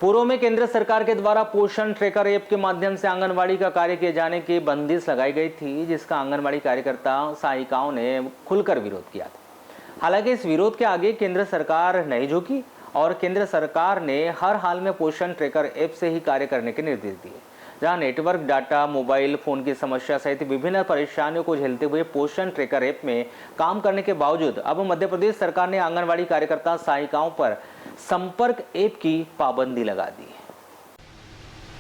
पूर्व में केंद्र सरकार के द्वारा पोषण ट्रैकर ऐप के माध्यम से आंगनवाड़ी का कार्य किए जाने की बंदिश लगाई गई थी, जिसका आंगनवाड़ी कार्यकर्ता सहायिकाओं ने खुलकर विरोध किया था। हालांकि इस विरोध के आगे केंद्र सरकार नहीं झुकी और केंद्र सरकार ने हर हाल में पोषण ट्रैकर ऐप से ही कार्य करने के निर्देश दिए। जहां नेटवर्क, डाटा, मोबाइल फोन की समस्या सहित विभिन्न परेशानियों को झेलते हुए पोषण ट्रैकर ऐप में काम करने के बावजूद अब मध्य प्रदेश सरकार ने आंगनवाड़ी कार्यकर्ता सहायिकाओं पर संपर्क ऐप की पाबंदी लगा दी है।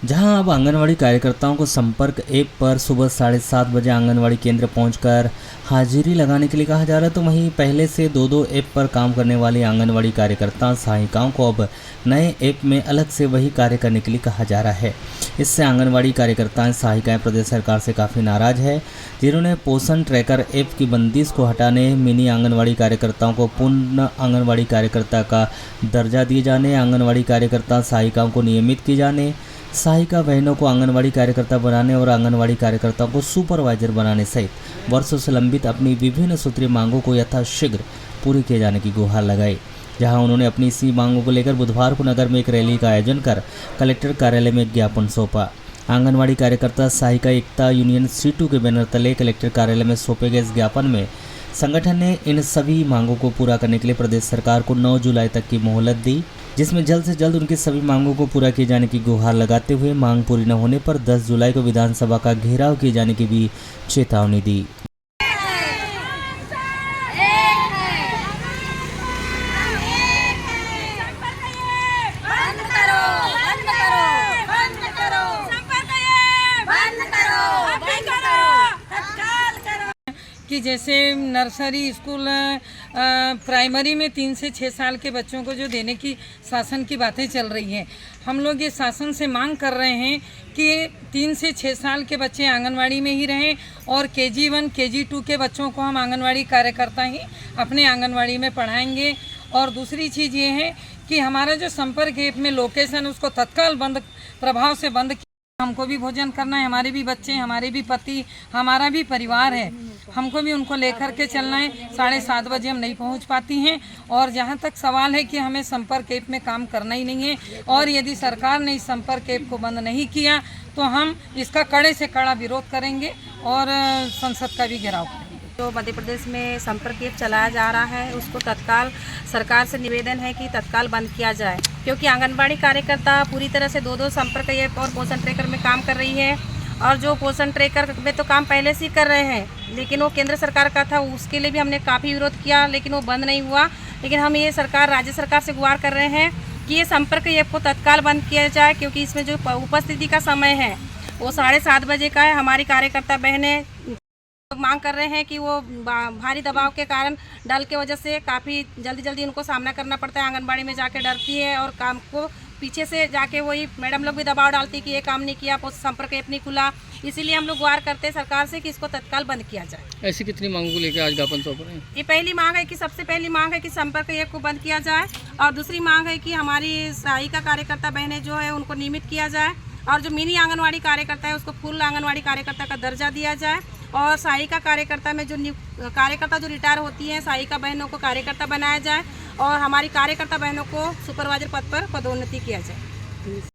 जहां अब आंगनवाड़ी कार्यकर्ताओं को संपर्क ऐप पर सुबह 7:30 बजे आंगनवाड़ी केंद्र पहुंचकर हाजिरी लगाने के लिए कहा जा रहा है, तो वहीं पहले से 2-2 ऐप पर काम करने वाली आंगनवाड़ी कार्यकर्ता सहायिकाओं को अब नए ऐप में अलग से वही कार्य करने के लिए कहा जा रहा है। इससे आंगनवाड़ी कार्यकर्ताएं सहायिकाएं प्रदेश सरकार से काफ़ी नाराज है, जिन्होंने पोषण ट्रैकर ऐप की बंदिश को हटाने, मिनी आंगनवाड़ी कार्यकर्ताओं को पूर्ण आंगनवाड़ी कार्यकर्ता का दर्जा दिए जाने, आंगनवाड़ी कार्यकर्ता सहायिकाओं को नियमित किए जाने, सहायिका बहनों को आंगनवाड़ी कार्यकर्ता बनाने और आंगनवाड़ी कार्यकर्ताओं को सुपरवाइजर बनाने सहित वर्षों से लंबित अपनी विभिन्न सूत्रीय मांगों को यथाशीघ्र पूरी किए जाने की गुहार लगाई। जहां उन्होंने अपनी इसी मांगों को लेकर बुधवार को नगर में एक रैली का आयोजन कर कलेक्टर कार्यालय में एक ज्ञापन सौंपा। आंगनवाड़ी कार्यकर्ता सहायिका एकता यूनियन C2 के बैनर तले कलेक्टर कार्यालय में सौंपे गए इस ज्ञापन में संगठन ने इन सभी मांगों को पूरा करने के लिए प्रदेश सरकार को 9 जुलाई तक की मोहलत दी, जिसमें जल्द से जल्द उनकी सभी मांगों को पूरा किए जाने की गुहार लगाते हुए मांग पूरी न होने पर 10 जुलाई को विधानसभा का घेराव किए जाने की भी चेतावनी दी। कि जैसे नर्सरी, स्कूल, प्राइमरी में 3 से 6 साल के बच्चों को जो देने की शासन की बातें चल रही हैं, हम लोग ये शासन से मांग कर रहे हैं कि 3 से 6 साल के बच्चे आंगनवाड़ी में ही रहें और KG1, KG2 के बच्चों को हम आंगनवाड़ी कार्यकर्ता ही अपने आंगनवाड़ी में पढ़ाएंगे। और दूसरी चीज़ ये है कि हमारा जो संपर्क ऐप में लोकेशन उसको तत्काल प्रभाव से बंद। हमको भी भोजन करना है, हमारे भी बच्चे, हमारे भी पति, हमारा भी परिवार है, हमको भी उनको लेकर के चलना है। 7:30 बजे हम नहीं पहुंच पाती हैं। और जहां तक सवाल है कि हमें संपर्क ऐप में काम करना ही नहीं है और यदि सरकार ने इस संपर्क ऐप को बंद नहीं किया तो हम इसका कड़े से कड़ा विरोध करेंगे और संसद का भी घेराव करेंगे। तो मध्य प्रदेश में संपर्क ऐप चलाया जा रहा है, उसको तत्काल सरकार से निवेदन है कि तत्काल बंद किया जाए, क्योंकि आंगनबाड़ी कार्यकर्ता पूरी तरह से 2-2 संपर्क ऐप और पोषण ट्रैकर में काम कर रही है। और जो पोषण ट्रैकर में तो काम पहले से ही कर रहे हैं, लेकिन वो केंद्र सरकार का था, उसके लिए भी हमने काफ़ी विरोध किया, लेकिन वो बंद नहीं हुआ। लेकिन हम ये राज्य सरकार से गुहार कर रहे हैं कि ये संपर्क ऐप को तत्काल बंद किया जाए, क्योंकि इसमें जो उपस्थिति का समय है वो 7:30 बजे का है। हमारी कार्यकर्ता बहनें मांग कर रहे हैं कि वो भारी दबाव के कारण डल के वजह से काफ़ी जल्दी उनको सामना करना पड़ता है, आंगनबाड़ी में जाके डरती है और काम को पीछे से जाके वही मैडम लोग भी दबाव डालती है कि ये काम नहीं किया, संपर्क ऐप नहीं खुला। इसीलिए हम लोग गुहार करते हैं सरकार से कि इसको तत्काल बंद किया जाए। ऐसी कितनी मांगों को लेकर आज ज्ञापन सौंप रहे हैं? ये पहली मांग है कि सबसे पहली मांग है कि संपर्क ऐप को बंद किया जाए, और दूसरी मांग है कि हमारी सहायिका कार्यकर्ता बहनें जो है उनको नियमित किया जाए, और जो मिनी आंगनवाड़ी कार्यकर्ता है उसको फुल आंगनवाड़ी कार्यकर्ता का दर्जा दिया जाए, और सहायिका कार्यकर्ता में जो कार्यकर्ता जो रिटायर होती हैं सहायिका बहनों को कार्यकर्ता बनाया जाए, और हमारी कार्यकर्ता बहनों को सुपरवाइजर पद पर पदोन्नति किया जाए।